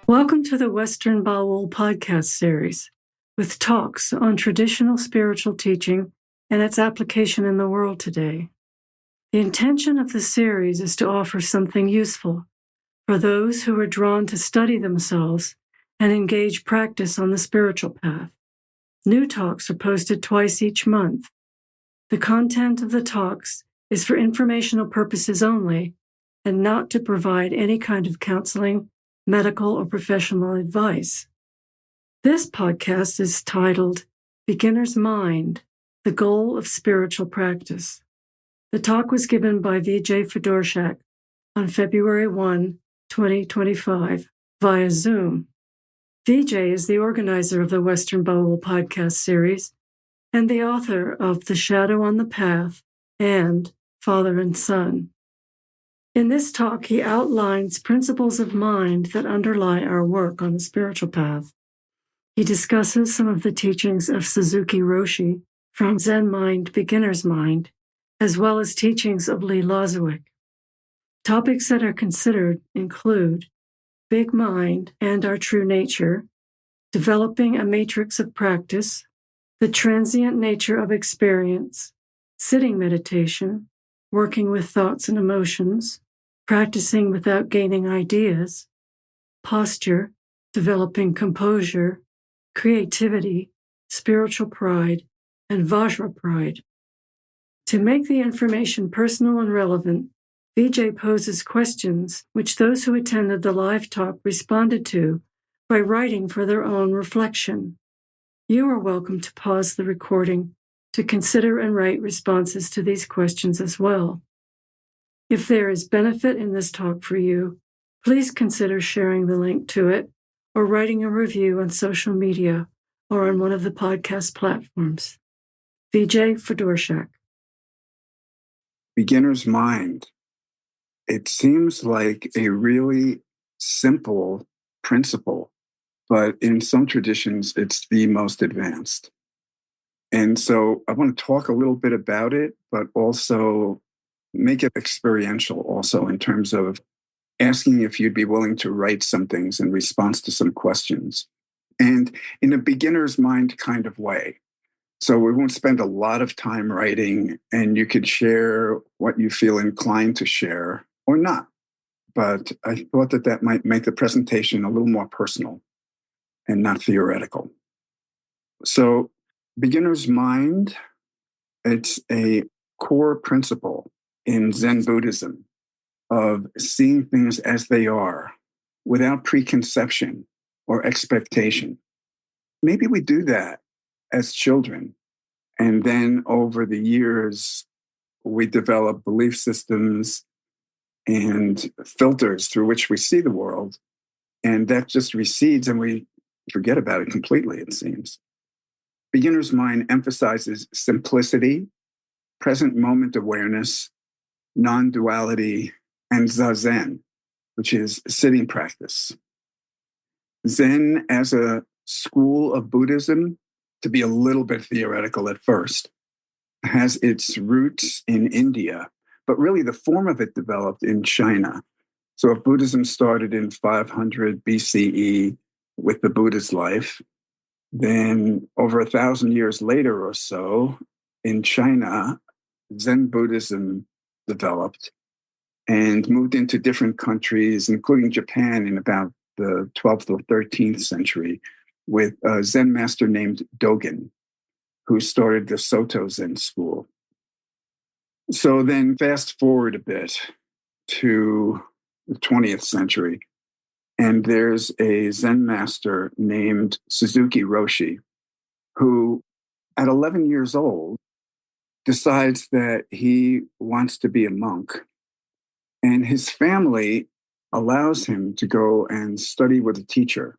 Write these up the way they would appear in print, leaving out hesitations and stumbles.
Welcome to the Western Baul Podcast Series, with talks on traditional spiritual teaching and its application in the world today. The intention of the series is to offer something useful for those who are drawn to study themselves and engage practice on the spiritual path. New talks are posted twice each month. The content of the talks is for informational purposes only and not to provide any kind of counseling, medical, or professional advice. This podcast is titled Beginner's Mind, the Goal of Spiritual Practice. The talk was given by Vijaya Fedorschak on February 1, 2025, via Zoom. Vijaya is the organizer of the Western Baul Podcast Series and the author of The Shadow on the Path and Father and Son. In this talk, he outlines principles of mind that underlie our work on the spiritual path. He discusses some of the teachings of Suzuki Roshi from Zen Mind, Beginner's Mind, as well as teachings of Lee Lozowick. Topics that are considered include big mind and our true nature, developing a matrix of practice, the transient nature of experience, sitting meditation, working with thoughts and emotions, practicing without gaining ideas, posture, developing composure, creativity, spiritual pride, and Vajra pride. To make the information personal and relevant, Vijay poses questions which those who attended the live talk responded to by writing for their own reflection. You are welcome to pause the recording to consider and write responses to these questions as well. If there is benefit in this talk for you, please consider sharing the link to it or writing a review on social media or on one of the podcast platforms. Vijay Fedorschak. Beginner's Mind. It seems like a really simple principle, but in some traditions, it's the most advanced. And so I want to talk a little bit about it, but also make it experiential also in terms of asking if you'd be willing to write some things in response to some questions. And in a beginner's mind kind of way. So we won't spend a lot of time writing, and you could share what you feel inclined to share or not. But I thought that might make the presentation a little more personal and not theoretical. So beginner's mind, it's a core principle in Zen Buddhism of seeing things as they are without preconception or expectation. Maybe we do that as children. And then over the years, we develop belief systems and filters through which we see the world. And that just recedes and we forget about it completely, it seems. Beginner's Mind emphasizes simplicity, present moment awareness, non-duality, and zazen, which is sitting practice. Zen as a school of Buddhism, to be a little bit theoretical at first, has its roots in India, but really the form of it developed in China. So if Buddhism started in 500 BCE with the Buddha's life, then over 1,000 years later or so, in China, Zen Buddhism developed and moved into different countries, including Japan in about the 12th or 13th century, with a Zen master named Dogen, who started the Soto Zen school. So then fast forward a bit to the 20th century, and there's a Zen master named Suzuki Roshi, who at 11 years old decides that he wants to be a monk. And his family allows him to go and study with a teacher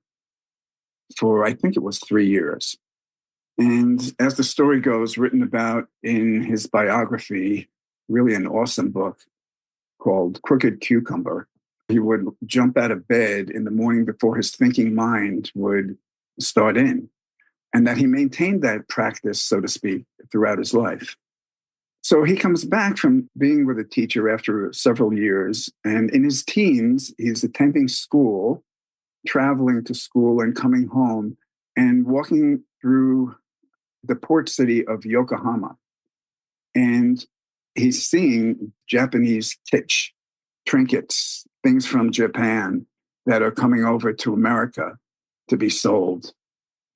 for, I think it was 3 years. And as the story goes, written about in his biography, really an awesome book called Crooked Cucumber, he would jump out of bed in the morning before his thinking mind would start in, and that he maintained that practice, so to speak, throughout his life. So he comes back from being with a teacher after several years, and in his teens, he's attending school traveling to school and coming home and walking through the port city of Yokohama. And he's seeing Japanese kitsch, trinkets, things from Japan that are coming over to America to be sold,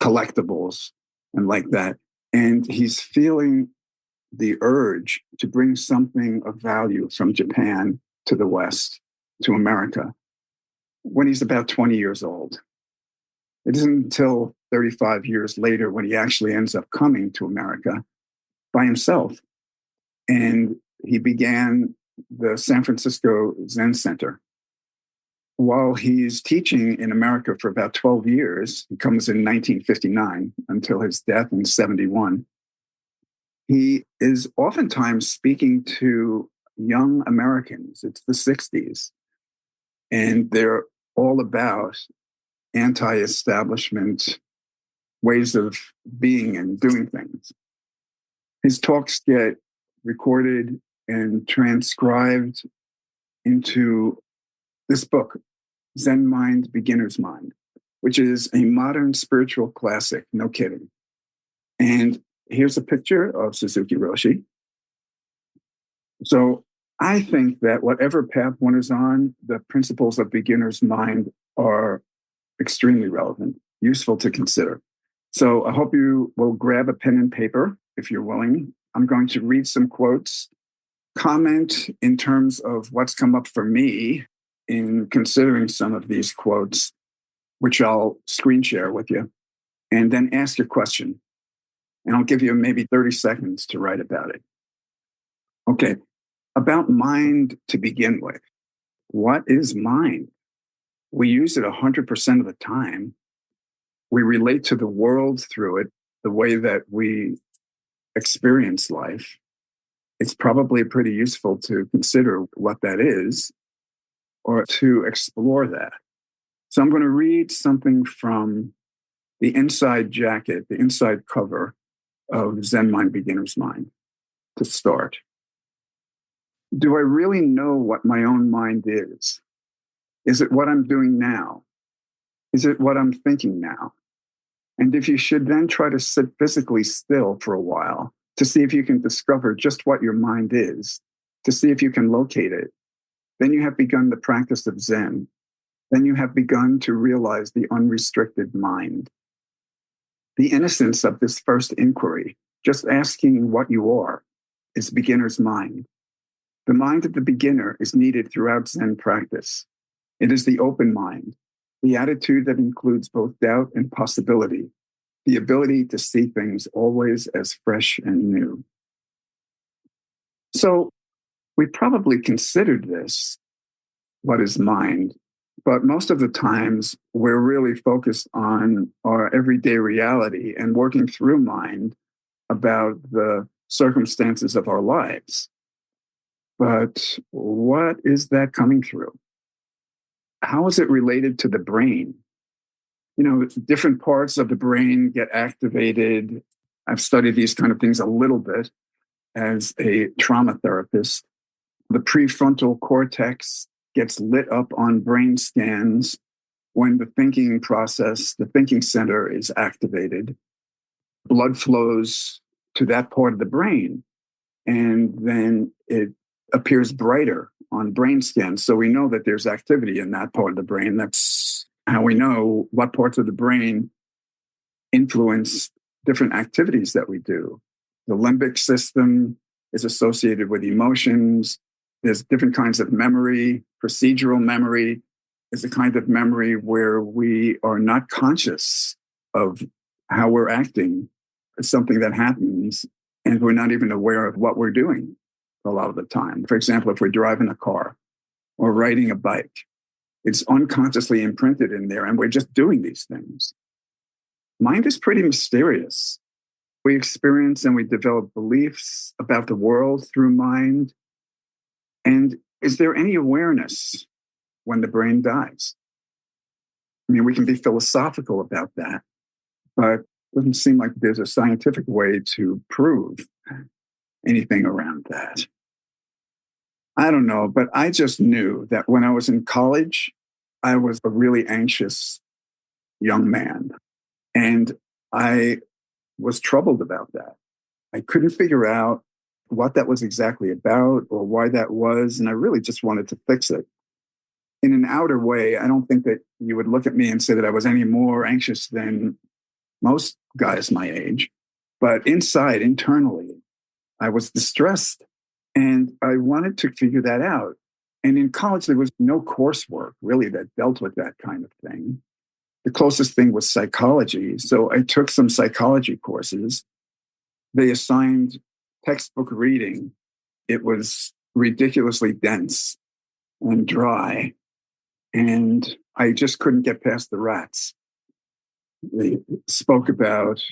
collectibles and like that. And he's feeling the urge to bring something of value from Japan to the West, to America, when he's about 20 years old. It isn't until 35 years later when he actually ends up coming to America by himself. And he began the San Francisco Zen Center. While he's teaching in America for about 12 years, he comes in 1959 until his death in 71. He is oftentimes speaking to young Americans. It's the 60s. And they're all about anti-establishment ways of being and doing things. His talks get recorded and transcribed into this book, Zen Mind, Beginner's Mind, which is a modern spiritual classic, no kidding. And here's a picture of Suzuki Roshi. So I think that whatever path one is on, the principles of beginner's mind are extremely relevant, useful to consider. So I hope you will grab a pen and paper if you're willing. I'm going to read some quotes, comment in terms of what's come up for me in considering some of these quotes, which I'll screen share with you, and then ask your question. And I'll give you maybe 30 seconds to write about it. Okay, about mind to begin with. What is mind? We use it 100% of the time. We relate to the world through it, the way that we experience life. It's probably pretty useful to consider what that is or to explore that. So I'm going to read something from the inside jacket, the inside cover of Zen Mind, Beginner's Mind to start. Do I really know what my own mind is? Is it what I'm doing now? Is it what I'm thinking now? And if you should then try to sit physically still for a while to see if you can discover just what your mind is, to see if you can locate it, then you have begun the practice of Zen. Then you have begun to realize the unrestricted mind. The innocence of this first inquiry, just asking what you are, is beginner's mind. The mind of the beginner is needed throughout Zen practice. It is the open mind, the attitude that includes both doubt and possibility, the ability to see things always as fresh and new. So we probably considered this, what is mind, but most of the times we're really focused on our everyday reality and working through mind about the circumstances of our lives. But what is that coming through? How is it related to the brain? You know, different parts of the brain get activated. I've studied these kind of things a little bit as a trauma therapist. The prefrontal cortex gets lit up on brain scans when the thinking process, the thinking center is activated. Blood flows to that part of the brain, and then it appears brighter on brain scans. So we know that there's activity in that part of the brain. That's how we know what parts of the brain influence different activities that we do. The limbic system is associated with emotions. There's different kinds of memory. Procedural memory is a kind of memory where we are not conscious of how we're acting. It's something that happens, and we're not even aware of what we're doing a lot of the time. For example, if we're driving a car or riding a bike, it's unconsciously imprinted in there, and we're just doing these things. Mind is pretty mysterious. We experience and we develop beliefs about the world through mind. And is there any awareness when the brain dies? I mean, we can be philosophical about that, but it doesn't seem like there's a scientific way to prove anything around that. I don't know, but I just knew that when I was in college, I was a really anxious young man, and I was troubled about that. I couldn't figure out what that was exactly about or why that was, and I really just wanted to fix it. In an outer way, I don't think that you would look at me and say that I was any more anxious than most guys my age. But inside, internally, I was distressed and I wanted to figure that out. And in college, there was no coursework really that dealt with that kind of thing. The closest thing was psychology. So I took some psychology courses. They assigned textbook reading. It was ridiculously dense and dry. And I just couldn't get past the rats. They spoke about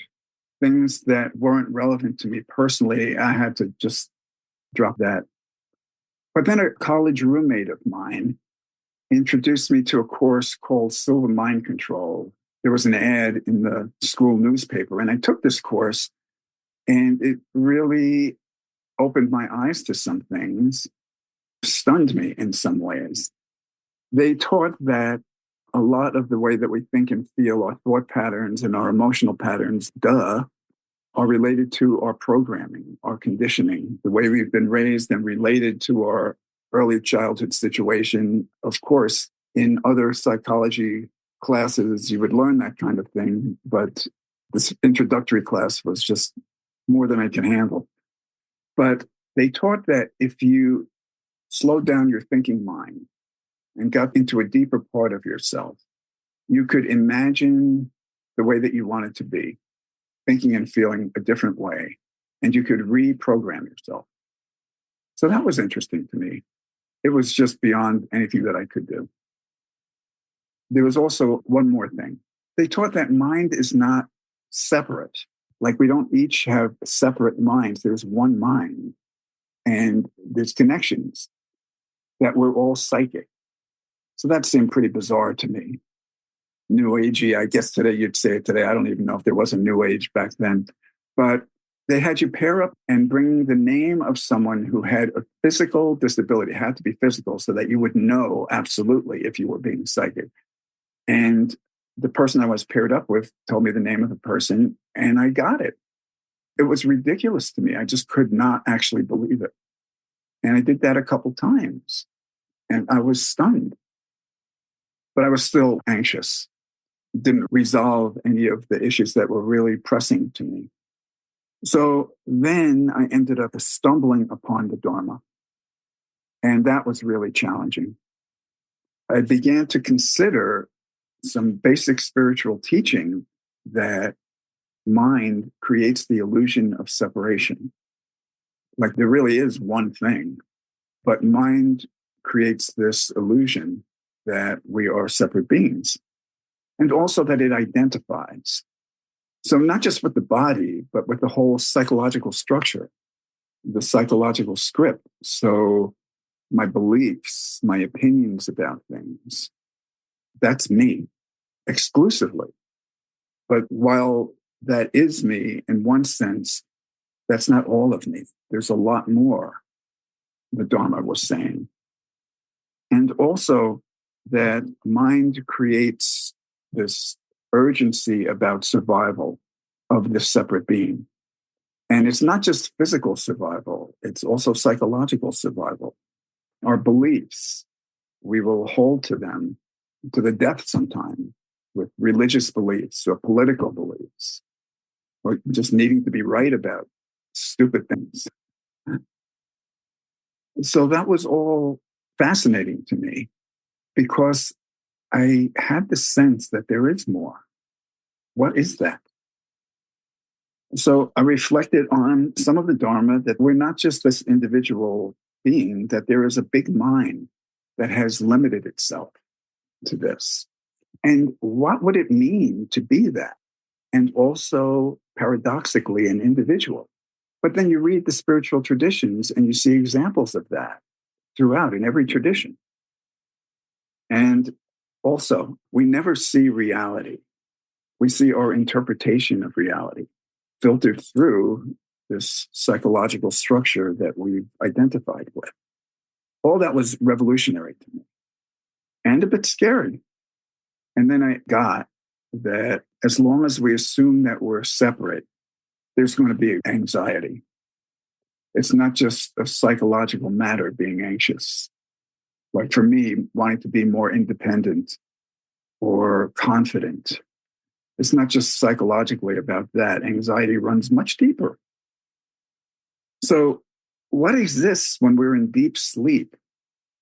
things that weren't relevant to me personally. I had to just drop that. But then a college roommate of mine introduced me to a course called Silver Mind Control. There was an ad in the school newspaper, and I took this course, and it really opened my eyes to some things, stunned me in some ways. They taught that a lot of the way that we think and feel, our thought patterns and our emotional patterns, are related to our programming, our conditioning, the way we've been raised and related to our early childhood situation. Of course, in other psychology classes, you would learn that kind of thing, but this introductory class was just more than I can handle. But they taught that if you slowed down your thinking mind and got into a deeper part of yourself, you could imagine the way that you wanted to be, thinking and feeling a different way, and you could reprogram yourself. So that was interesting to me. It was just beyond anything that I could do. There was also one more thing. They taught that mind is not separate. Like we don't each have separate minds. There's one mind, and there's connections, that we're all psychic. So that seemed pretty bizarre to me. New Agey, I guess today you'd say it today. I don't even know if there was a New Age back then. But they had you pair up and bring the name of someone who had a physical disability. It had to be physical so that you would know absolutely if you were being psychic. And the person I was paired up with told me the name of the person, and I got it. It was ridiculous to me. I just could not actually believe it. And I did that a couple times, and I was stunned. But I was still anxious. Didn't resolve any of the issues that were really pressing to me. So then I ended up stumbling upon the Dharma. And that was really challenging. I began to consider some basic spiritual teaching that mind creates the illusion of separation. Like there really is one thing, but mind creates this illusion that we are separate beings, and also that it identifies. So not just with the body, but with the whole psychological structure, the psychological script. So my beliefs, my opinions about things, that's me exclusively. But while that is me in one sense, that's not all of me. There's a lot more, the Dharma was saying. And also that mind creates this urgency about survival of this separate being. And it's not just physical survival, it's also psychological survival. Our beliefs, we will hold to them to the death sometime, with religious beliefs or political beliefs, or just needing to be right about stupid things. So that was all fascinating to me because I had the sense that there is more. What is that? So I reflected on some of the Dharma, that we're not just this individual being, that there is a big mind that has limited itself to this. And what would it mean to be that? And also, paradoxically, an individual. But then you read the spiritual traditions and you see examples of that throughout in every tradition. And also, we never see reality. We see our interpretation of reality filtered through this psychological structure that we've identified with. All that was revolutionary to me. and a bit scary. And then I got that as long as we assume that we're separate, there's going to be anxiety. It's not just a psychological matter being anxious. Like for me, wanting to be more independent or confident. It's not just psychologically about that. Anxiety runs much deeper. So what exists when we're in deep sleep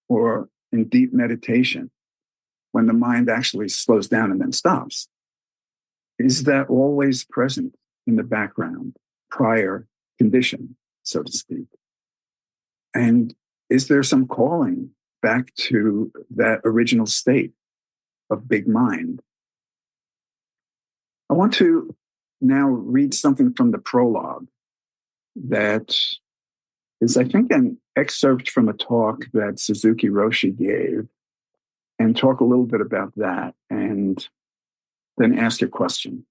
or in deep meditation, when the mind actually slows down and then stops? Is that always present in the background, prior condition, so to speak? And is there some calling back to that original state of big mind? I want to now read something from the prologue that is, I think, an excerpt from a talk that Suzuki Roshi gave, and talk a little bit about that, and then ask a question.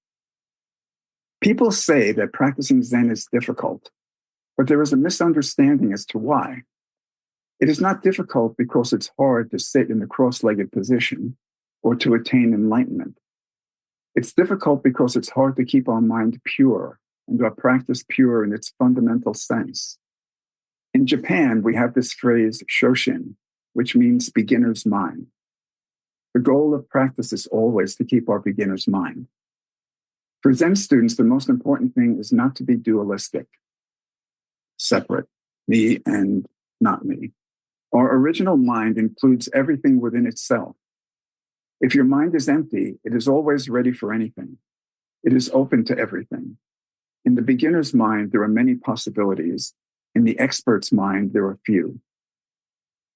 People say that practicing Zen is difficult, but there is a misunderstanding as to why. It is not difficult because it's hard to sit in the cross-legged position or to attain enlightenment. It's difficult because it's hard to keep our mind pure and our practice pure in its fundamental sense. In Japan, we have this phrase, shoshin, which means beginner's mind. The goal of practice is always to keep our beginner's mind. For Zen students, the most important thing is not to be dualistic, separate, me and not me. Our original mind includes everything within itself. If your mind is empty, it is always ready for anything. It is open to everything. In the beginner's mind, there are many possibilities. In the expert's mind, there are few.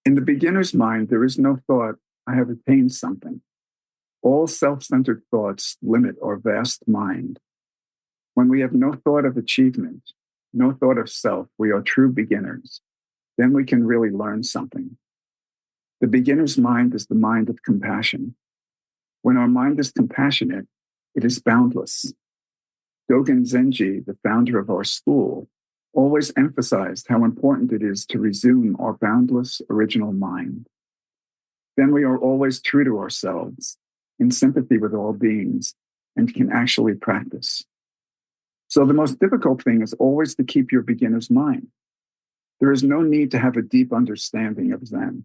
In the beginner's mind, there is no thought, I have attained something. All self-centered thoughts limit our vast mind. When we have no thought of achievement, no thought of self, we are true beginners. Then we can really learn something. The beginner's mind is the mind of compassion. When our mind is compassionate, it is boundless. Dogen Zenji, the founder of our school, always emphasized how important it is to resume our boundless original mind. Then we are always true to ourselves, in sympathy with all beings, and can actually practice. So the most difficult thing is always to keep your beginner's mind. There is no need to have a deep understanding of Zen.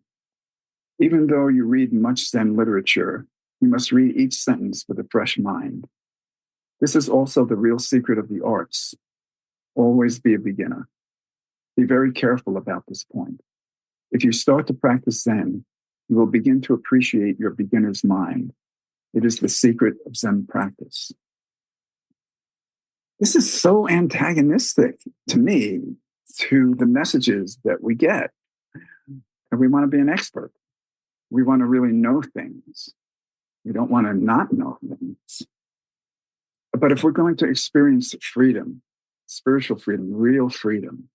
Even though you read much Zen literature, you must read each sentence with a fresh mind. This is also the real secret of the arts. Always be a beginner. Be very careful about this point. If you start to practice Zen, you will begin to appreciate your beginner's mind. It is the secret of Zen practice. This is so antagonistic to me, to the messages that we get. And we want to be an expert. We want to really know things. We don't want to not know things. But if we're going to experience freedom, spiritual freedom, real freedom,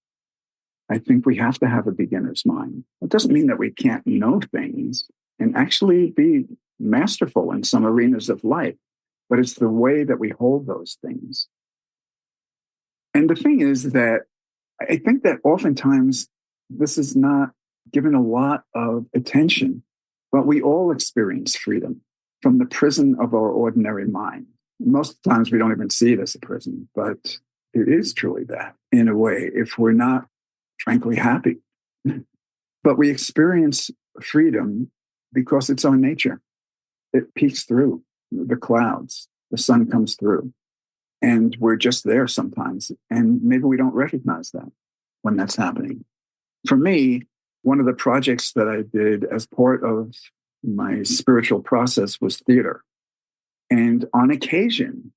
I think we have to have a beginner's mind. It doesn't mean that we can't know things and actually be masterful in some arenas of life, but it's the way that we hold those things. And the thing is that I think that oftentimes this is not given a lot of attention, but we all experience freedom from the prison of our ordinary mind. Most times we don't even see it as a prison, but it is truly that in a way, if we're not frankly happy. But we experience freedom because it's our nature. It peeks through the clouds. The sun comes through. And we're just there sometimes. And maybe we don't recognize that when that's happening. For me, one of the projects that I did as part of my spiritual process was theater. And on occasion,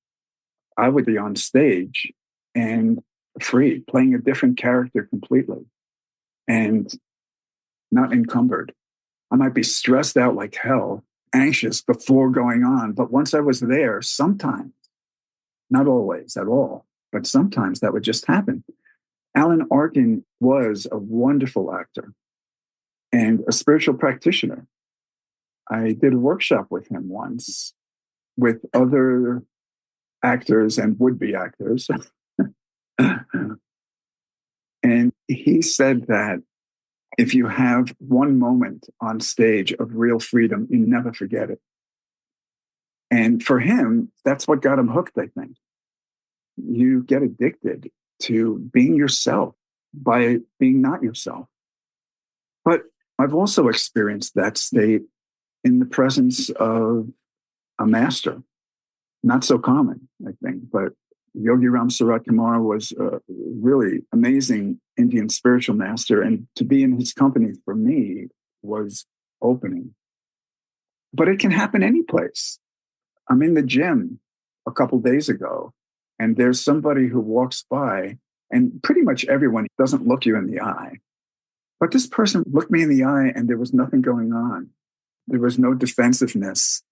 I would be on stage and free, playing a different character completely and not encumbered. I might be stressed out like hell, anxious before going on. But once I was there, sometimes, not always at all, but sometimes that would just happen. Alan Arkin was a wonderful actor and a spiritual practitioner. I did a workshop with him once with other actors and would-be actors. And he said that if you have one moment on stage of real freedom, you never forget it. And for him, that's what got him hooked, I think. You get addicted to being yourself by being not yourself. But I've also experienced that state in the presence of a master. Not so common, I think, but Yogi Ram Sarat Kumar was a really amazing Indian spiritual master, and to be in his company for me was opening. But it can happen any place. I'm in the gym a couple days ago, and there's somebody who walks by, and pretty much everyone doesn't look you in the eye. But this person looked me in the eye, and there was nothing going on. There was no defensiveness.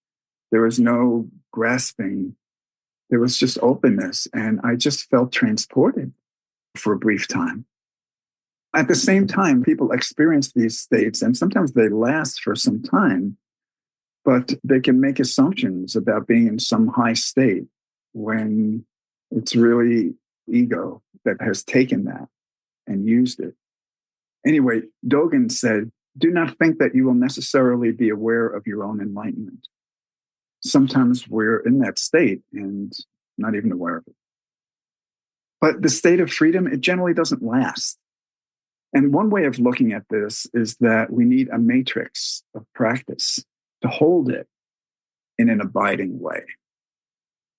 There was no grasping. There was just openness, and I just felt transported for a brief time. At the same time, people experience these states, and sometimes they last for some time, but they can make assumptions about being in some high state when it's really ego that has taken that and used it. Anyway, Dogen said, do not think that you will necessarily be aware of your own enlightenment. Sometimes we're in that state and not even aware of it. But the state of freedom, it generally doesn't last. And one way of looking at this is that we need a matrix of practice to hold it in an abiding way.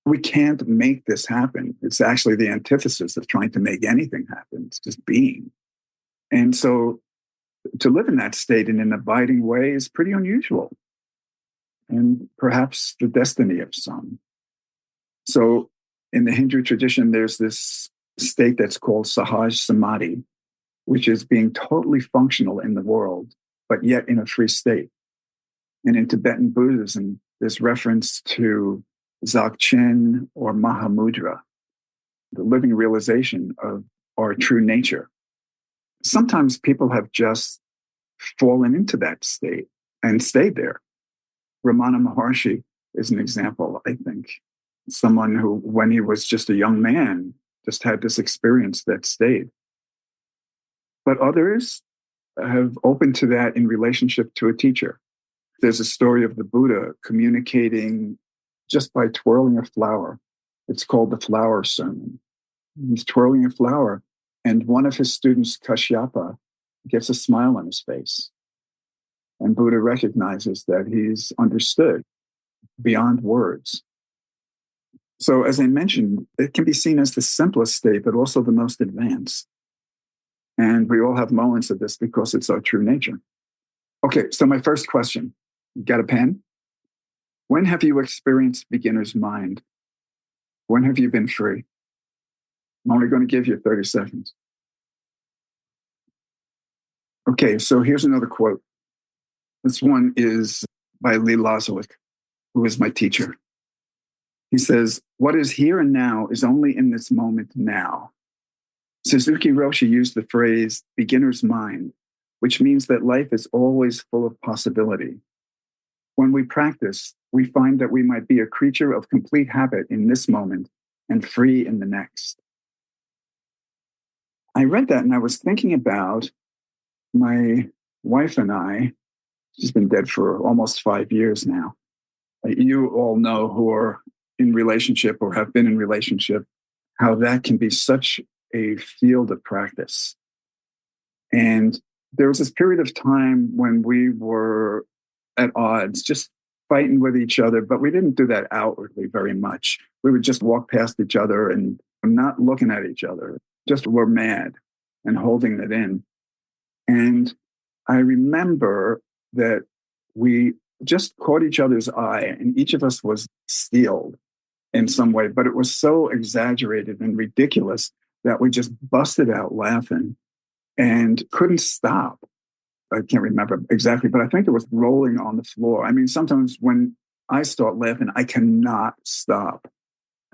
We can't make this happen. It's actually the antithesis of trying to make anything happen. It's just being. And so to live in that state in an abiding way is pretty unusual, and perhaps the destiny of some. So in the Hindu tradition, there's this state that's called Sahaj Samadhi, which is being totally functional in the world, but yet in a free state. And in Tibetan Buddhism, there's reference to Dzogchen or Mahamudra, the living realization of our true nature. Sometimes people have just fallen into that state and stayed there. Ramana Maharshi is an example, I think. Someone who, when he was just a young man, just had this experience that stayed. But others have opened to that in relationship to a teacher. There's a story of the Buddha communicating just by twirling a flower. It's called the flower sermon. He's twirling a flower, and one of his students, Kashyapa, gets a smile on his face. And Buddha recognizes that he's understood beyond words. So as I mentioned, it can be seen as the simplest state, but also the most advanced. And we all have moments of this because it's our true nature. Okay, so my first question, you got a pen? When have you experienced beginner's mind? When have you been free? I'm only going to give you 30 seconds. Okay, so here's another quote. This one is by Lee Lozowick, who is my teacher. He says, what is here and now is only in this moment now. Suzuki Roshi used the phrase beginner's mind, which means that life is always full of possibility. When we practice, we find that we might be a creature of complete habit in this moment and free in the next. I read that and I was thinking about my wife and I. She's been dead for almost 5 years now. You all know who are in relationship or have been in relationship, how that can be such a field of practice. And there was this period of time when we were at odds, just fighting with each other, but we didn't do that outwardly very much. We would just walk past each other and not looking at each other, just were mad and holding it in. And I remember that we just caught each other's eye, and each of us was steeled in some way, but it was so exaggerated and ridiculous that we just busted out laughing and couldn't stop. I can't remember exactly, but I think it was rolling on the floor. I mean, sometimes when I start laughing, I cannot stop.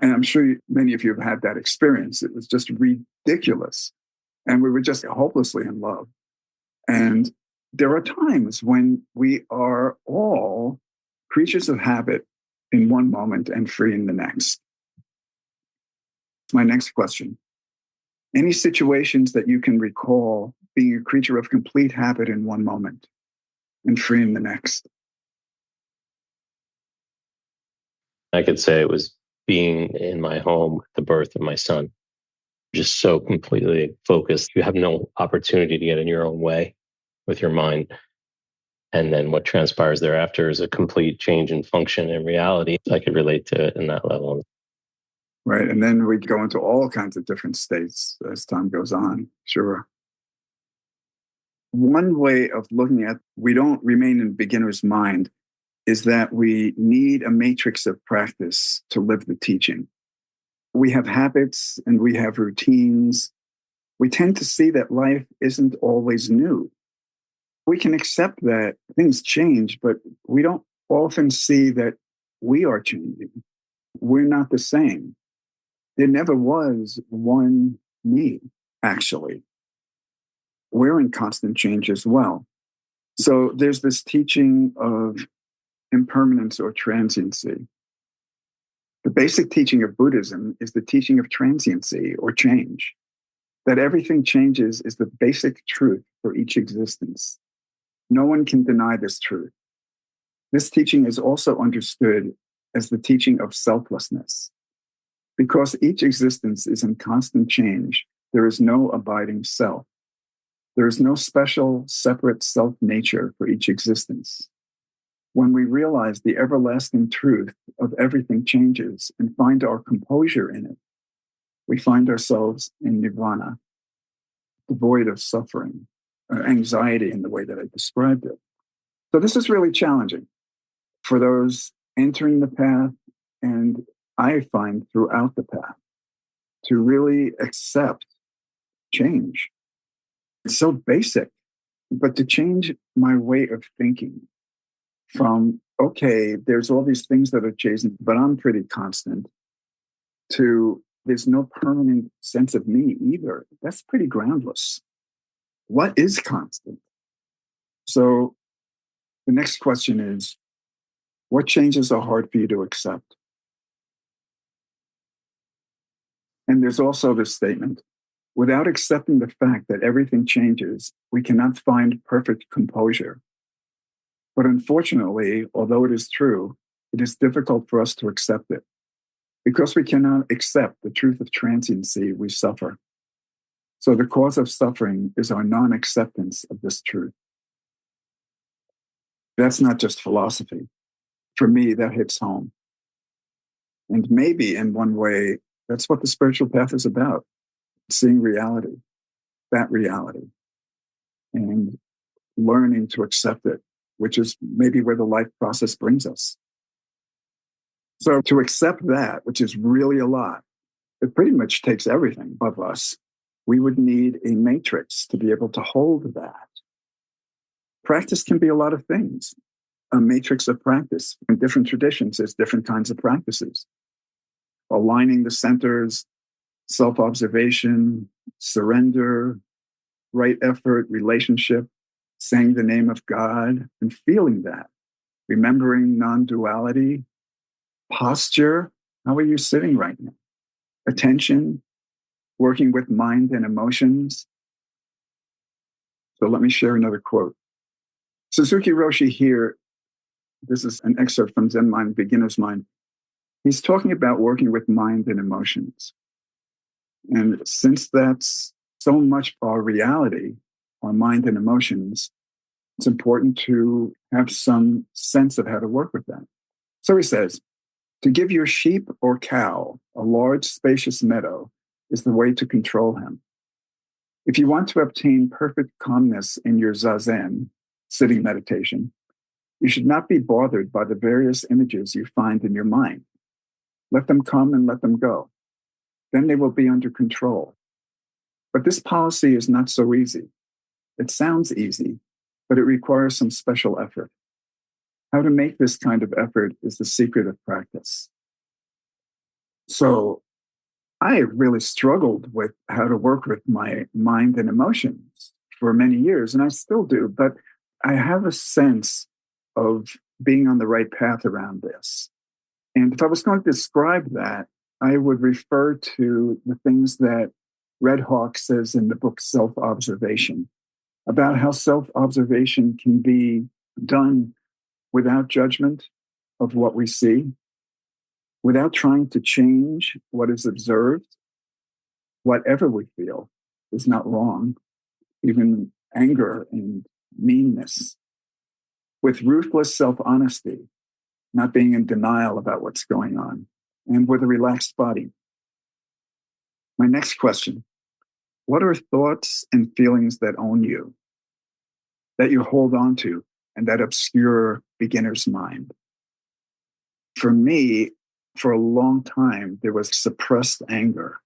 And I'm sure many of you have had that experience. It was just ridiculous. And we were just hopelessly in love. And there are times when we are all creatures of habit in one moment and free in the next. My next question. Any situations that you can recall being a creature of complete habit in one moment and free in the next. I could say it was being in my home at the birth of my son. Just so completely focused. You have no opportunity to get in your own way with your mind. And then what transpires thereafter is a complete change in function and reality. I could relate to it in that level. Right. And then we go into all kinds of different states as time goes on. Sure. One way of looking at we don't remain in beginner's mind is that we need a matrix of practice to live the teaching. We have habits and we have routines. We tend to see that life isn't always new. We can accept that things change, but we don't often see that we are changing. We're not the same. There never was one me, actually. We're in constant change as well. So there's this teaching of impermanence or transiency. The basic teaching of Buddhism is the teaching of transiency or change. That everything changes is the basic truth for each existence. No one can deny this truth. This teaching is also understood as the teaching of selflessness. Because each existence is in constant change, there is no abiding self. There is no special, separate self-nature for each existence. When we realize the everlasting truth of everything changes and find our composure in it, we find ourselves in nirvana, devoid of suffering or anxiety in the way that I described it. So this is really challenging for those entering the path, and I find throughout the path, to really accept change. It's so basic, but to change my way of thinking from, okay, there's all these things that are changing, but I'm pretty constant, to there's no permanent sense of me either. That's pretty groundless. What is constant? So the next question is, what changes are hard for you to accept? And there's also this statement, without accepting the fact that everything changes, we cannot find perfect composure. But unfortunately, although it is true, it is difficult for us to accept it. Because we cannot accept the truth of transiency, we suffer. So the cause of suffering is our non-acceptance of this truth. That's not just philosophy. For me, that hits home. And maybe in one way, that's what the spiritual path is about. Seeing reality, that reality, and learning to accept it, which is maybe where the life process brings us. So to accept that, which is really a lot, it pretty much takes everything above us. We would need a matrix to be able to hold that. Practice can be a lot of things. A matrix of practice. In different traditions, there's different kinds of practices. Aligning the centers, self-observation, surrender, right effort, relationship, saying the name of God and feeling that, remembering non-duality, posture, how are you sitting right now? Attention, working with mind and emotions. So let me share another quote. Suzuki Roshi here, this is an excerpt from Zen Mind, Beginner's Mind. He's talking about working with mind and emotions. And since that's so much our reality, our mind and emotions, it's important to have some sense of how to work with that. So he says, to give your sheep or cow a large, spacious meadow is the way to control him. If you want to obtain perfect calmness in your zazen, sitting meditation, you should not be bothered by the various images you find in your mind. Let them come and let them go. Then they will be under control. But this policy is not so easy. It sounds easy, but it requires some special effort. How to make this kind of effort is the secret of practice. So I really struggled with how to work with my mind and emotions for many years, and I still do, but I have a sense of being on the right path around this. And if I was going to describe that, I would refer to the things that Red Hawk says in the book Self-Observation. about how self-observation can be done without judgment of what we see, without trying to change what is observed. Whatever we feel is not wrong, even anger and meanness, with ruthless self-honesty, not being in denial about what's going on, and with a relaxed body. My next question: what are thoughts and feelings that own you, that you hold on to, and that obscure beginner's mind? For me, for a long time, there was suppressed anger,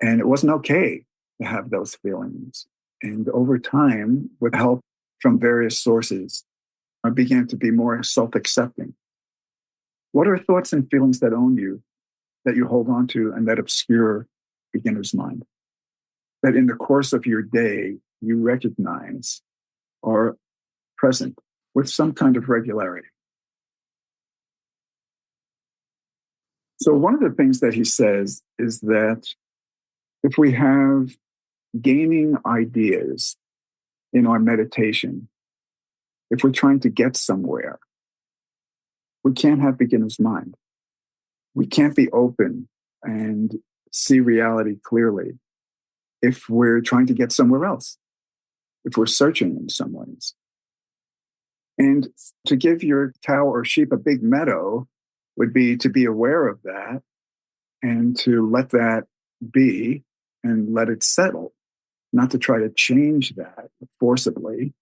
and it wasn't okay to have those feelings. And over time, with help from various sources, I began to be more self-accepting. What are thoughts and feelings that own you, that you hold on to, and that obscure beginner's mind, that in the course of your day, you recognize are present with some kind of regularity? So one of the things that he says is that if we have gaining ideas in our meditation, if we're trying to get somewhere, we can't have beginner's mind. We can't be open and see reality clearly if we're trying to get somewhere else, if we're searching in some ways. And to give your cow or sheep a big meadow would be to be aware of that and to let that be and let it settle, not to try to change that forcibly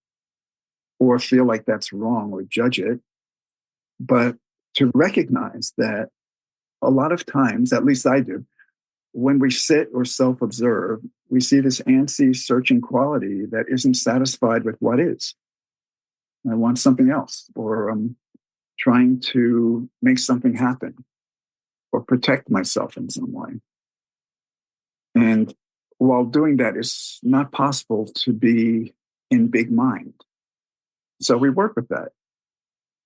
or feel like that's wrong or judge it, but to recognize that a lot of times, at least I do, when we sit or self-observe, we see this antsy, searching quality that isn't satisfied with what is. I want something else, or I'm trying to make something happen, or protect myself in some way. And while doing that, it's not possible to be in big mind. So we work with that,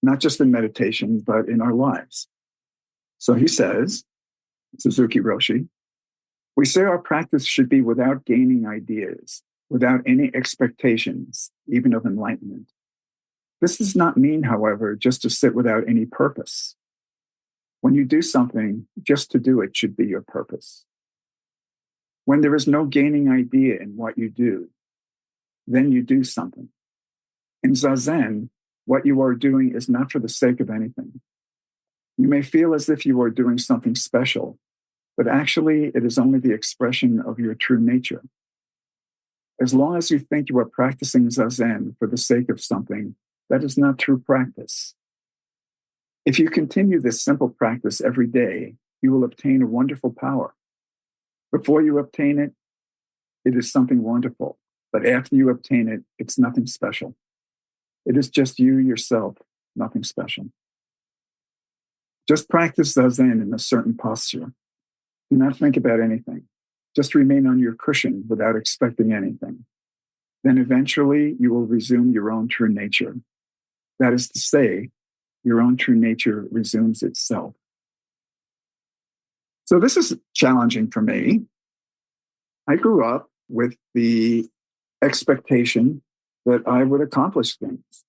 not just in meditation, but in our lives. So he says, Suzuki Roshi, we say our practice should be without gaining ideas, without any expectations, even of enlightenment. This does not mean, however, just to sit without any purpose. When you do something, just to do it should be your purpose. When there is no gaining idea in what you do, then you do something. In Zazen, what you are doing is not for the sake of anything. You may feel as if you are doing something special, but actually it is only the expression of your true nature. As long as you think you are practicing Zazen for the sake of something, that is not true practice. If you continue this simple practice every day, you will obtain a wonderful power. Before you obtain it, it is something wonderful. But after you obtain it, it's nothing special. It is just you yourself, nothing special. Just practice Zazen in a certain posture. Do not think about anything. Just remain on your cushion without expecting anything. Then eventually you will resume your own true nature. That is to say, your own true nature resumes itself. So this is challenging for me. I grew up with the expectation that I would accomplish things,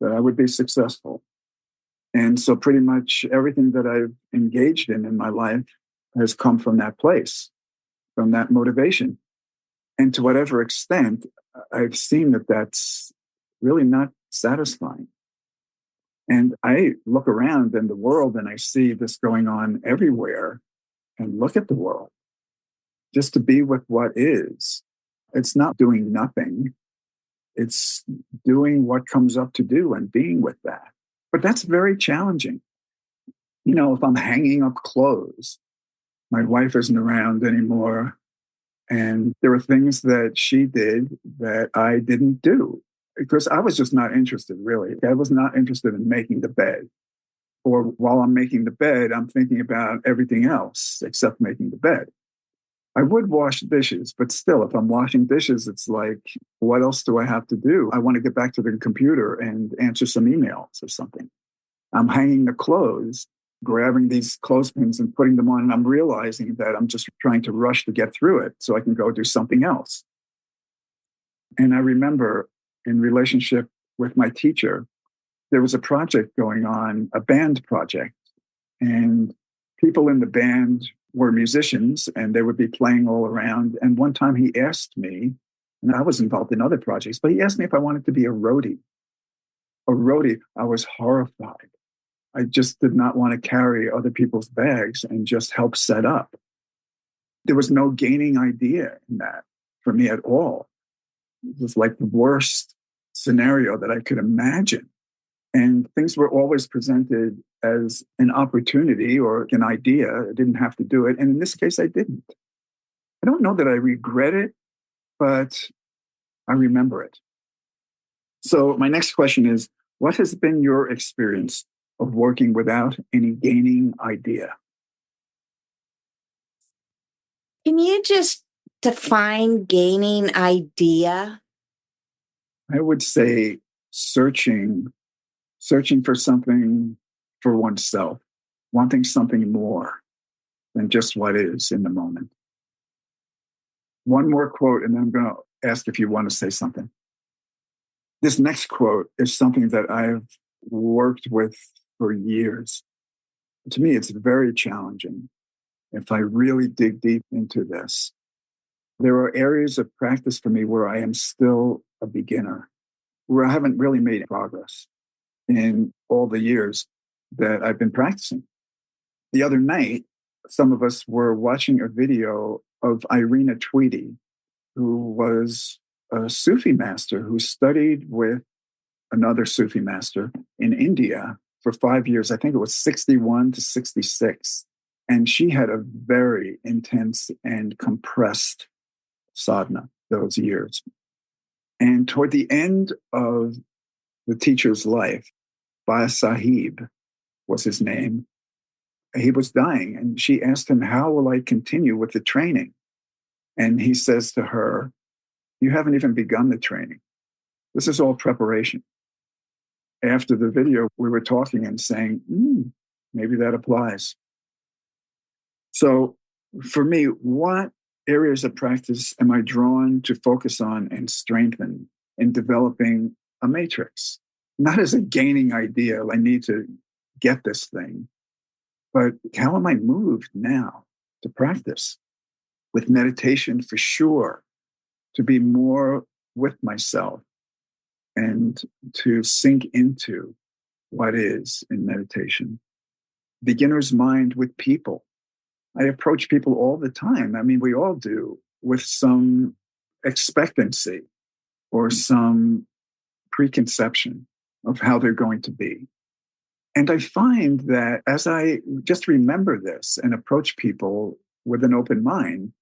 that I would be successful. And so pretty much everything that I've engaged in my life has come from that place, from that motivation. And to whatever extent, I've seen that that's really not satisfying. And I look around in the world and I see this going on everywhere, and look at the world. Just to be with what is. It's not doing nothing. It's doing what comes up to do and being with that. But that's very challenging. You know, if I'm hanging up clothes, my wife isn't around anymore, and there were things that she did that I didn't do because I was just not interested, really. I was not interested in making the bed. Or while I'm making the bed, I'm thinking about everything else except making the bed. I would wash dishes, but still, if I'm washing dishes, it's like, what else do I have to do? I want to get back to the computer and answer some emails or something. I'm hanging the clothes, grabbing these clothespins and putting them on, and I'm realizing that I'm just trying to rush to get through it so I can go do something else. And I remember in relationship with my teacher, there was a project going on, a band project. And people in the band were musicians and they would be playing all around. And one time he asked me, and I was involved in other projects, but he asked me if I wanted to be a roadie. A roadie, I was horrified. I just did not want to carry other people's bags and just help set up. There was no gaining idea in that for me at all. It was like the worst scenario that I could imagine. And things were always presented as an opportunity or an idea. I didn't have to do it. And in this case, I didn't. I don't know that I regret it, but I remember it. So my next question is, what has been your experience of working without any gaining idea? Can you just define gaining idea? I would say searching for something for oneself, wanting something more than just what is in the moment. One more quote, and then I'm going to ask if you want to say something. This next quote is something that I've worked with for years. To me, it's very challenging if I really dig deep into this. There are areas of practice for me where I am still a beginner, where I haven't really made progress in all the years that I've been practicing. The other night, some of us were watching a video of Irina Tweedy, who was a Sufi master who studied with another Sufi master in India for 5 years. I think it was 61 to 66. And she had a very intense and compressed sadhana those years. And toward the end of the teacher's life, Baya Sahib was his name. He was dying, and she asked him, "How will I continue with the training?" And he says to her, "You haven't even begun the training. This is all preparation." After the video, we were talking and saying, maybe that applies. So for me, what areas of practice am I drawn to focus on and strengthen in developing a matrix? Not as a gaining idea, I need to get this thing, but how am I moved now to practice? With meditation, for sure, to be more with myself and to sink into what is in meditation. Beginner's mind with people. I approach people all the time. I mean, we all do, with some expectancy or some preconception of how they're going to be. And I find that as I just remember this and approach people with an open mind,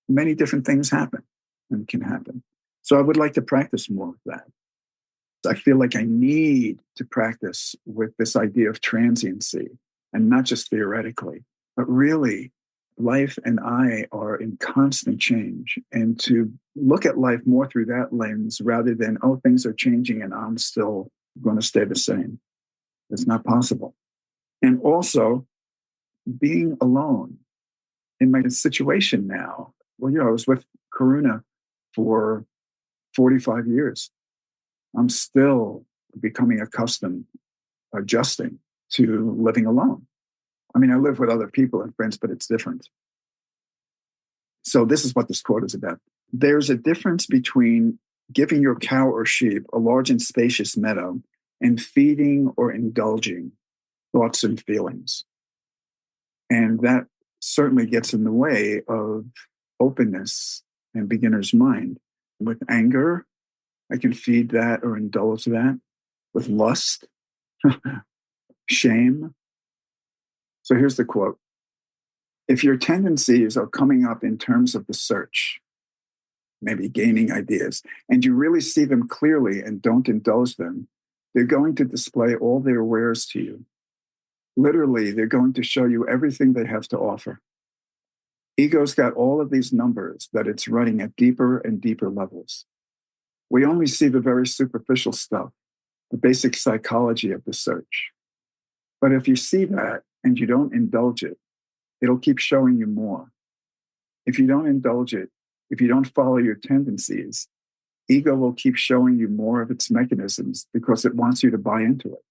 many different things happen and can happen. So I would like to practice more of that. I feel like I need to practice with this idea of transiency, and not just theoretically, but really life and I are in constant change, and to look at life more through that lens rather than, oh, things are changing and I'm still going to stay the same. It's not possible. And also being alone in my situation now. Well, I was with Karuna for 45 years. I'm still becoming accustomed, adjusting to living alone. I mean, I live with other people and friends, but it's different. So this is what this quote is about. There's a difference between giving your cow or sheep a large and spacious meadow and feeding or indulging thoughts and feelings. And that certainly gets in the way of openness and beginner's mind. With anger, I can feed that or indulge that. With lust, shame. So here's the quote. If your tendencies are coming up in terms of the search, maybe gaining ideas, and you really see them clearly and don't indulge them, they're going to display all their wares to you. Literally, they're going to show you everything they have to offer. Ego's got all of these numbers that it's running at deeper and deeper levels. We only see the very superficial stuff, the basic psychology of the search. But if you see that and you don't indulge it, it'll keep showing you more. If you don't indulge it, if you don't follow your tendencies, ego will keep showing you more of its mechanisms because it wants you to buy into it.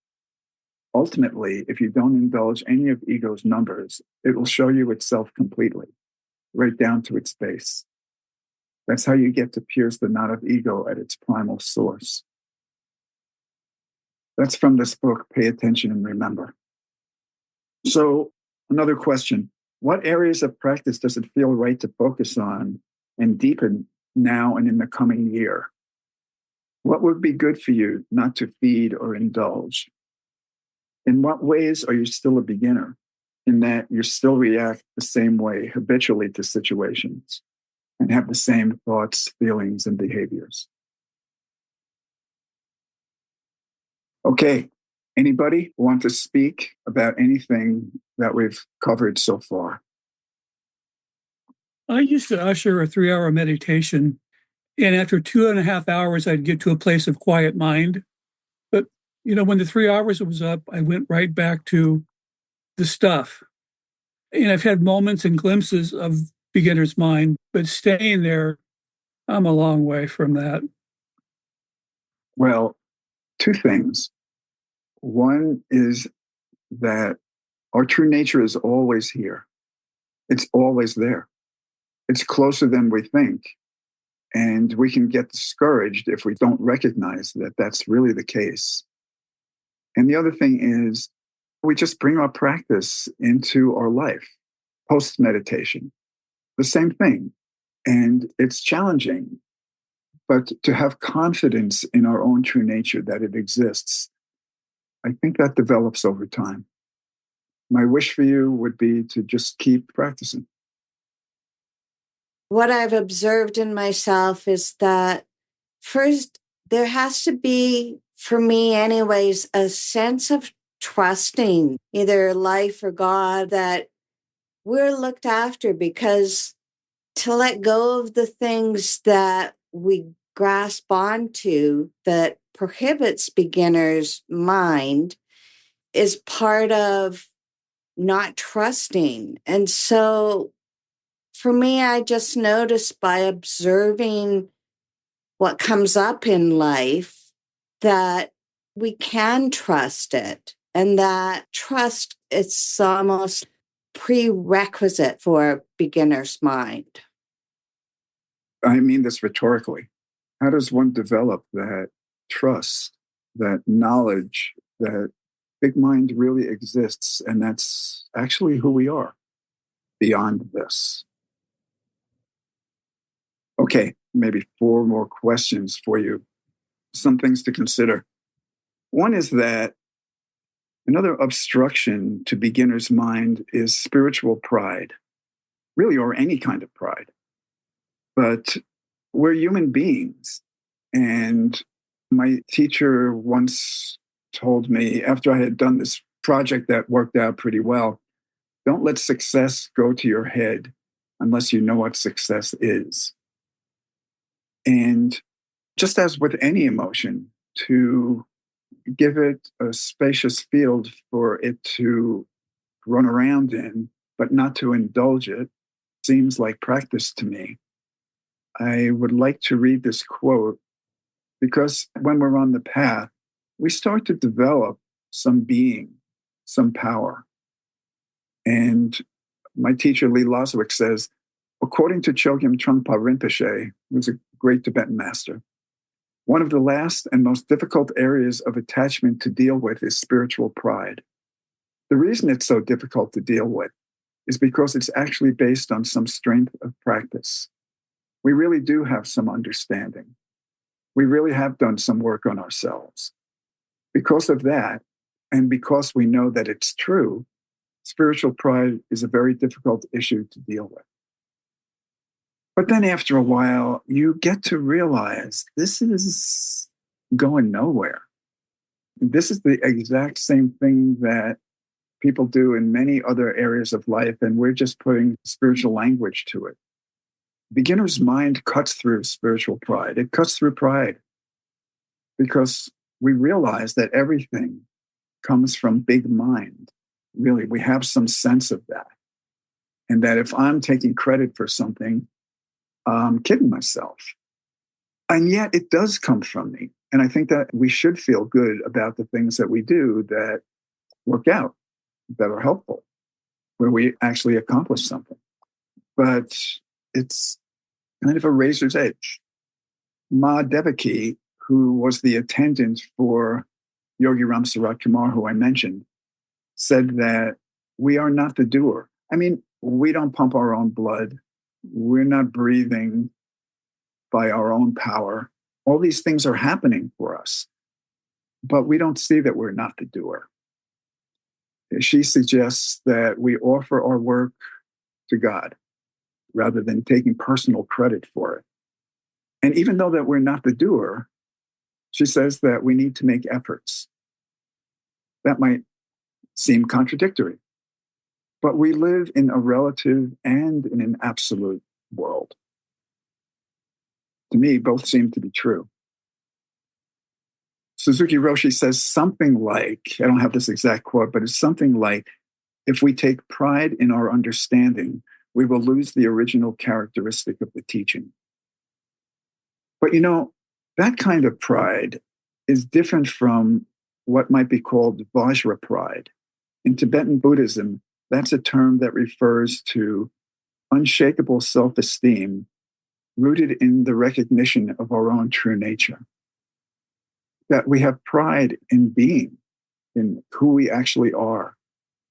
Ultimately, if you don't indulge any of ego's numbers, it will show you itself completely, right down to its base. That's how you get to pierce the knot of ego at its primal source. That's from this book, Pay Attention and Remember. So, another question. What areas of practice does it feel right to focus on and deepen now and in the coming year? What would be good for you not to feed or indulge? In what ways are you still a beginner, in that you still react the same way habitually to situations and have the same thoughts, feelings, and behaviors? Okay, anybody want to speak about anything that we've covered so far? I used to usher a 3-hour meditation, and after 2.5 hours, I'd get to a place of quiet mind. But, when the 3 hours was up, I went right back to the stuff. And I've had moments and glimpses of beginner's mind, but staying there, I'm a long way from that. Well, two things. One is that our true nature is always here. It's always there. It's closer than we think. And we can get discouraged if we don't recognize that that's really the case. And the other thing is, we just bring our practice into our life, post-meditation. The same thing. And it's challenging. But to have confidence in our own true nature, that it exists, I think that develops over time. My wish for you would be to just keep practicing. What I've observed in myself is that first, there has to be, for me anyways, a sense of trusting either life or God that we're looked after, because to let go of the things that we grasp onto that prohibits beginner's mind is part of not trusting. And so for me, I just noticed by observing what comes up in life that we can trust it, and that trust is almost prerequisite for a beginner's mind. I mean this rhetorically. How does one develop that trust, that knowledge that big mind really exists and that's actually who we are beyond this? Okay, maybe 4 more questions for you. Some things to consider. One is that another obstruction to beginner's mind is spiritual pride, really, or any kind of pride. But we're human beings. And my teacher once told me, after I had done this project that worked out pretty well, don't let success go to your head unless you know what success is. And just as with any emotion, to give it a spacious field for it to run around in, but not to indulge it, seems like practice to me. I would like to read this quote because when we're on the path, we start to develop some being, some power. And my teacher, Lee Lozowick, says, according to Chogyam Trungpa Rinpoche, who's a great Tibetan master, one of the last and most difficult areas of attachment to deal with is spiritual pride. The reason it's so difficult to deal with is because it's actually based on some strength of practice. We really do have some understanding. We really have done some work on ourselves. Because of that, and because we know that it's true, spiritual pride is a very difficult issue to deal with. But then after a while, you get to realize this is going nowhere. This is the exact same thing that people do in many other areas of life, and we're just putting spiritual language to it. Beginner's mind cuts through spiritual pride. It cuts through pride because we realize that everything comes from big mind. Really, we have some sense of that. And that if I'm taking credit for something, I'm kidding myself. And yet it does come from me. And I think that we should feel good about the things that we do that work out, that are helpful, where we actually accomplish something. But it's kind of a razor's edge. Ma Devaki, who was the attendant for Yogi Ram Sarat Kumar, who I mentioned, said that we are not the doer. I mean, we don't pump our own blood. We're not breathing by our own power. All these things are happening for us, but we don't see that we're not the doer. She suggests that we offer our work to God rather than taking personal credit for it. And even though that we're not the doer, she says that we need to make efforts. That might seem contradictory, but we live in a relative and in an absolute world. To me, both seem to be true. Suzuki Roshi says something like, I don't have this exact quote, but it's something like, if we take pride in our understanding, we will lose the original characteristic of the teaching. But that kind of pride is different from what might be called Vajra pride. In Tibetan Buddhism, that's a term that refers to unshakable self-esteem rooted in the recognition of our own true nature. That we have pride in being, in who we actually are.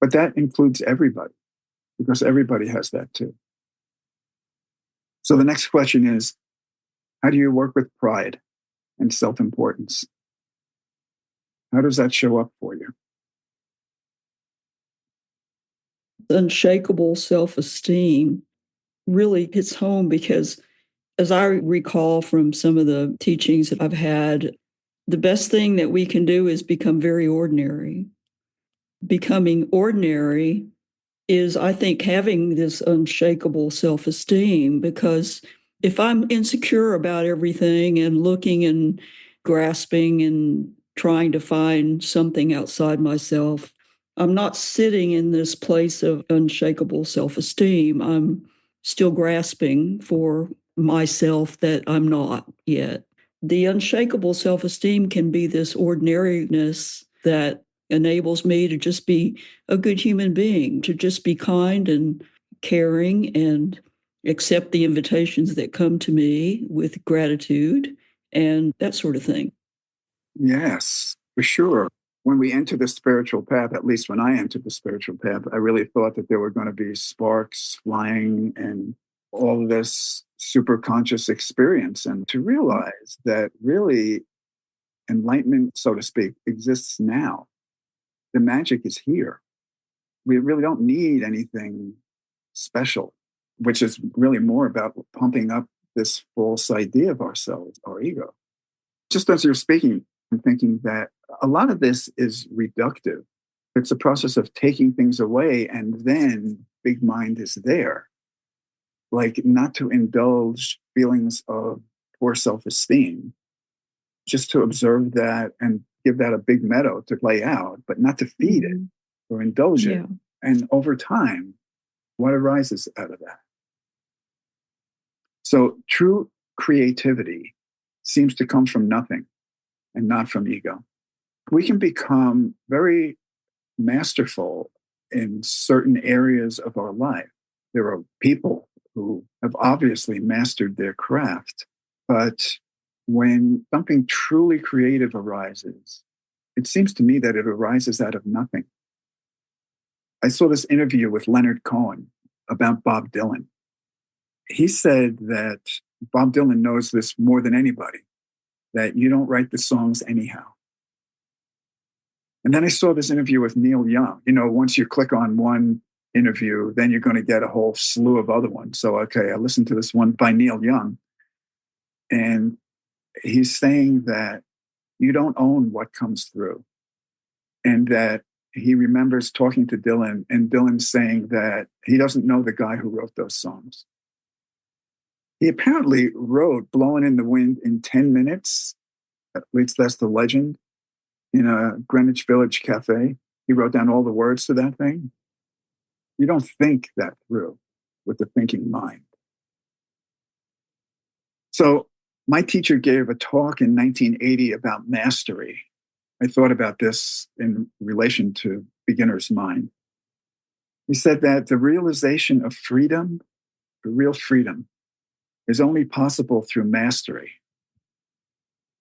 But that includes everybody, because everybody has that too. So the next question is, how do you work with pride and self-importance? How does that show up for you? Unshakable self-esteem really hits home because, as I recall from some of the teachings that I've had, the best thing that we can do is become very ordinary. Becoming ordinary is, I think, having this unshakable self-esteem, because if I'm insecure about everything and looking and grasping and trying to find something outside myself, I'm not sitting in this place of unshakable self-esteem. I'm still grasping for myself that I'm not yet. The unshakable self-esteem can be this ordinariness that enables me to just be a good human being, to just be kind and caring and accept the invitations that come to me with gratitude and that sort of thing. Yes, for sure. When we enter the spiritual path, at least when I entered the spiritual path, I really thought that there were going to be sparks flying and all of this super conscious experience. And to realize that really enlightenment, so to speak, exists now. The magic is here. We really don't need anything special, which is really more about pumping up this false idea of ourselves, our ego. Just as you're speaking, I'm thinking that a lot of this is reductive. It's a process of taking things away, and then big mind is there. Like, not to indulge feelings of poor self-esteem, just to observe that and give that a big meadow to play out, but not to feed it or indulge it. And over time, what arises out of that? So true creativity seems to come from nothing and not from ego. We can become very masterful in certain areas of our life. There are people who have obviously mastered their craft, but when something truly creative arises, it seems to me that it arises out of nothing. I saw this interview with Leonard Cohen about Bob Dylan. He said that Bob Dylan knows this more than anybody, that you don't write the songs anyhow. And then I saw this interview with Neil Young. Once you click on one interview, then you're going to get a whole slew of other ones. So, okay, I listened to this one by Neil Young. And he's saying that you don't own what comes through. And that he remembers talking to Dylan, and Dylan saying that he doesn't know the guy who wrote those songs. He apparently wrote Blowing in the Wind in 10 minutes. At least that's the legend. In a Greenwich Village cafe. He wrote down all the words to that thing. You don't think that through with the thinking mind. So My teacher gave a talk in 1980 about mastery. I thought about this in relation to beginner's mind. He said that the realization of freedom, the real freedom, is only possible through mastery.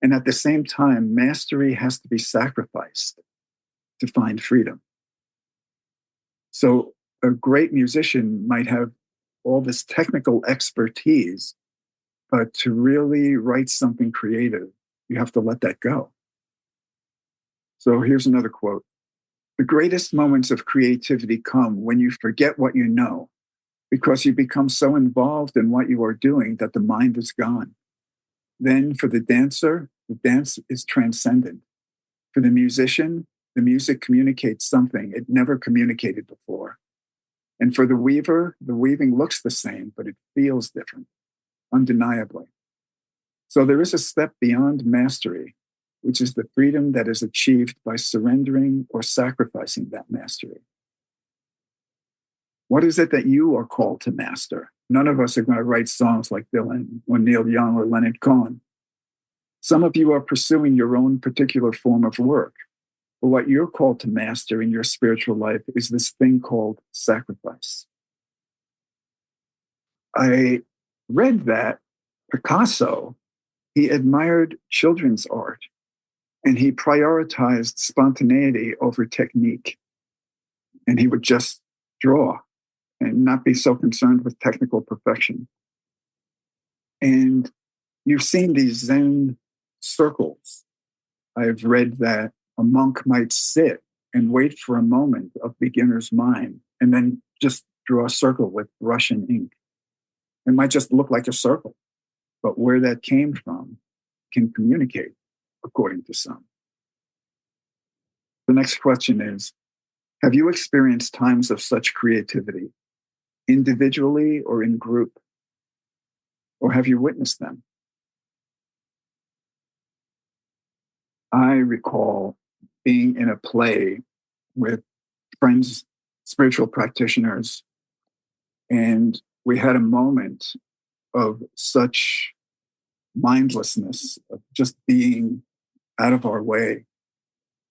And at the same time, mastery has to be sacrificed to find freedom. So a great musician might have all this technical expertise, but to really write something creative, you have to let that go. So here's another quote. The greatest moments of creativity come when you forget what you know, because you become so involved in what you are doing that the mind is gone. Then for the dancer, the dance is transcendent. For the musician, the music communicates something it never communicated before. And for the weaver, the weaving looks the same, but it feels different, undeniably. So there is a step beyond mastery, which is the freedom that is achieved by surrendering or sacrificing that mastery. What is it that you are called to master? None of us are going to write songs like Dylan or Neil Young or Leonard Cohen. Some of you are pursuing your own particular form of work. But what you're called to master in your spiritual life is this thing called sacrifice. I read that Picasso, he admired children's art and he prioritized spontaneity over technique. And he would just draw and not be so concerned with technical perfection. And you've seen these Zen circles. I've read that a monk might sit and wait for a moment of beginner's mind and then just draw a circle with brush and ink. It might just look like a circle, but where that came from can communicate, according to some. The next question is, have you experienced times of such creativity, individually or in group? Or have you witnessed them? I recall being in a play with friends, spiritual practitioners, and we had a moment of such mindlessness, of just being out of our way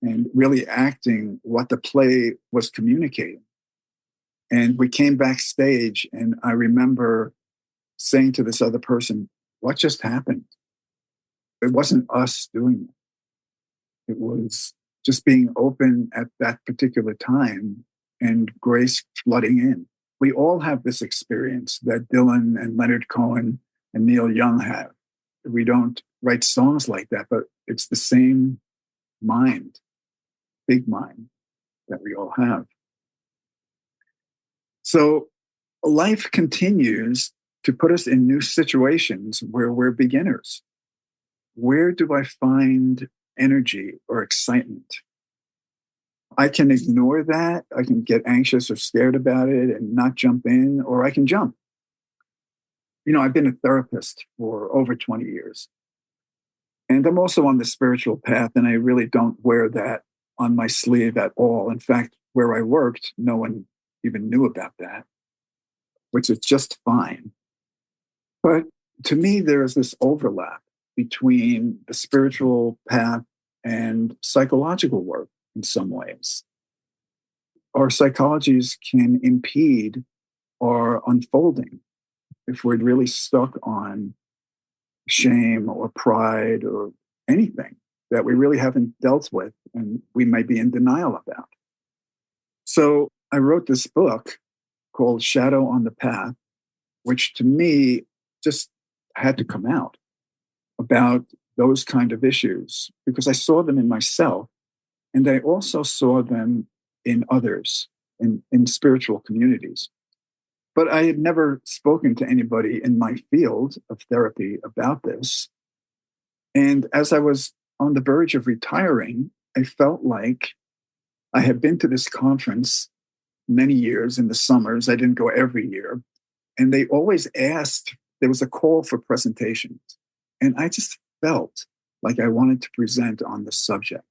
and really acting what the play was communicating. And we came backstage, and I remember saying to this other person, what just happened? It wasn't us doing it. It was just being open at that particular time and grace flooding in. We all have this experience that Dylan and Leonard Cohen and Neil Young have. We don't write songs like that, but it's the same mind, big mind that we all have. So life continues to put us in new situations where we're beginners. Where do I find energy or excitement? I can ignore that. I can get anxious or scared about it and not jump in, or I can jump. You know, I've been a therapist for over 20 years. And I'm also on the spiritual path, and I really don't wear that on my sleeve at all. In fact, where I worked, no one even knew about that, which is just fine. But to me, there's this overlap between the spiritual path and psychological work in some ways. Our psychologies can impede our unfolding if we're really stuck on shame or pride or anything that we really haven't dealt with and we might be in denial about. So I wrote this book called Shadow on the Path, which to me just had to come out about those kind of issues because I saw them in myself and I also saw them in others, in spiritual communities. But I had never spoken to anybody in my field of therapy about this. And as I was on the verge of retiring, I felt like I had been to this conference many years in the summers. I didn't go every year. And they always asked, there was a call for presentations. And I just felt like I wanted to present on the subject.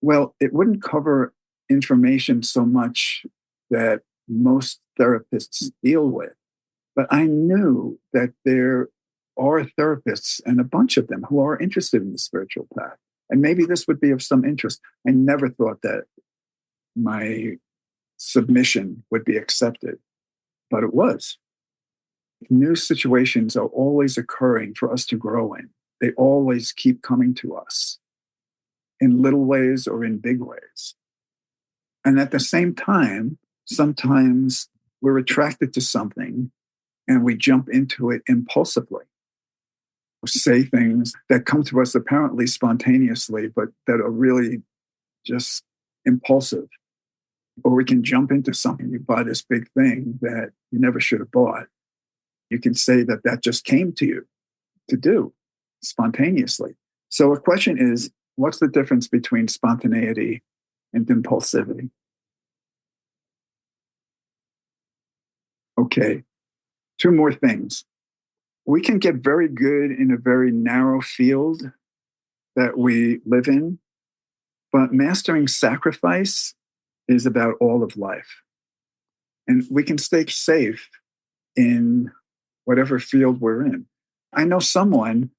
Well, it wouldn't cover information so much that most therapists deal with, but I knew that there are therapists, and a bunch of them who are interested in the spiritual path. And maybe this would be of some interest. I never thought that my submission would be accepted, but it was. New situations are always occurring for us to grow in. They always keep coming to us in little ways or in big ways. And at the same time, sometimes we're attracted to something and we jump into it impulsively. Say things that come to us apparently spontaneously, but that are really just impulsive. Or we can jump into something. You buy this big thing that you never should have bought. You can say that that just came to you to do spontaneously. So a question is, what's the difference between spontaneity and impulsivity? Okay, two more things. We can get very good in a very narrow field that we live in, but mastering sacrifice is about all of life. And we can stay safe in whatever field we're in. I know someone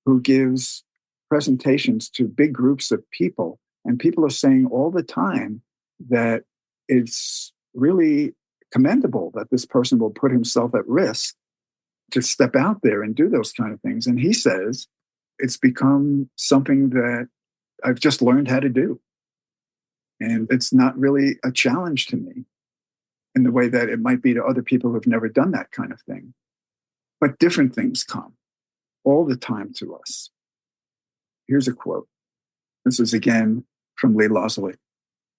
who gives presentations to big groups of people, and people are saying all the time that it's really commendable that this person will put himself at risk to step out there and do those kind of things. And he says, it's become something that I've just learned how to do. And it's not really a challenge to me in the way that it might be to other people who've never done that kind of thing. But different things come all the time to us. Here's a quote. This is again from Lee Lozowick.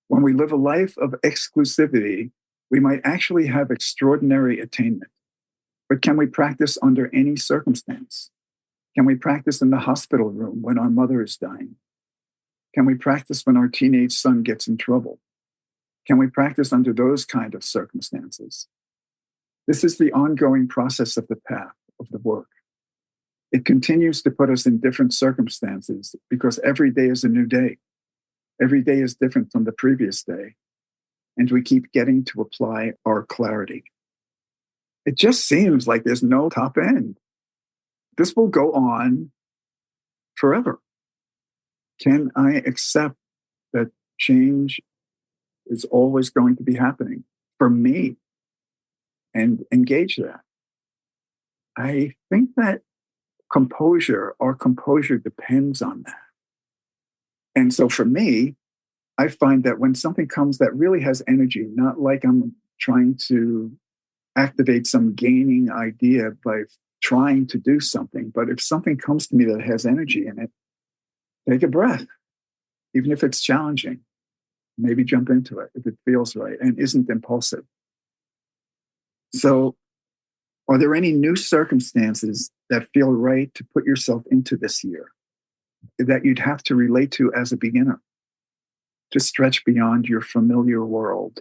When we live a life of exclusivity, we might actually have extraordinary attainment. But can we practice under any circumstance? Can we practice in the hospital room when our mother is dying? Can we practice when our teenage son gets in trouble? Can we practice under those kind of circumstances? This is the ongoing process of the path, of the work. It continues to put us in different circumstances because every day is a new day. Every day is different from the previous day. And we keep getting to apply our clarity. It just seems like there's no top end. This will go on forever. Can I accept that change is always going to be happening for me and engage that? I think that our composure depends on that. And so for me, I find that when something comes that really has energy, not like I'm trying to activate some gaining idea by trying to do something, but if something comes to me that has energy in it, take a breath, even if it's challenging. Maybe jump into it if it feels right and isn't impulsive. So, are there any new circumstances that feel right to put yourself into this year that you'd have to relate to as a beginner, to stretch beyond your familiar world?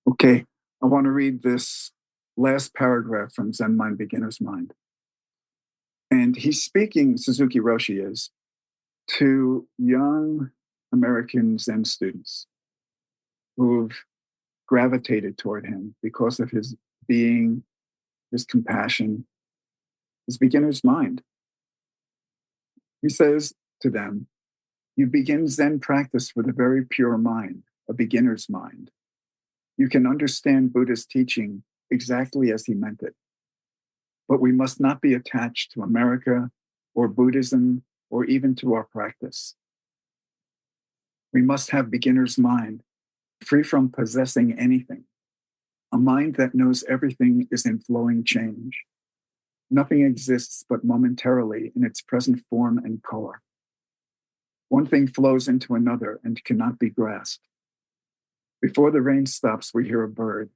Okay, I want to read this last paragraph from Zen Mind, Beginner's Mind. And he's speaking, Suzuki Roshi is, to young American Zen students who've gravitated toward him because of his being, his compassion, his beginner's mind. He says to them, you begin Zen practice with a very pure mind, a beginner's mind. You can understand Buddha's teaching exactly as he meant it. But we must not be attached to America or Buddhism or even to our practice. We must have beginner's mind, free from possessing anything, a mind that knows everything is in flowing change. Nothing exists but momentarily in its present form and color. One thing flows into another and cannot be grasped. Before the rain stops, we hear a bird.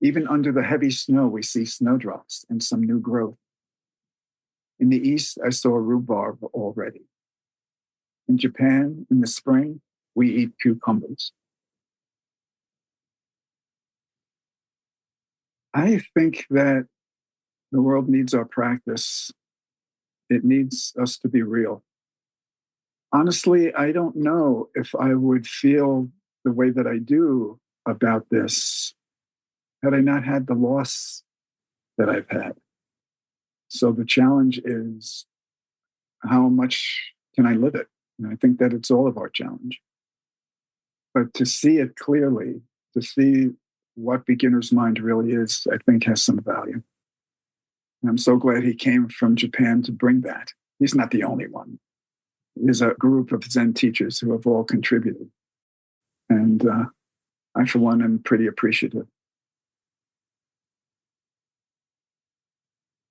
Even under the heavy snow, we see snowdrops and some new growth. In the east, I saw rhubarb already. In Japan, in the spring, we eat cucumbers. I think that the world needs our practice. It needs us to be real. Honestly, I don't know if I would feel the way that I do about this had I not had the loss that I've had. So the challenge is, how much can I live it? And I think that it's all of our challenge. But to see it clearly, to see what beginner's mind really is, I think has some value. And I'm so glad he came from Japan to bring that. He's not the only one. There's a group of Zen teachers who have all contributed. And I, for one, am pretty appreciative.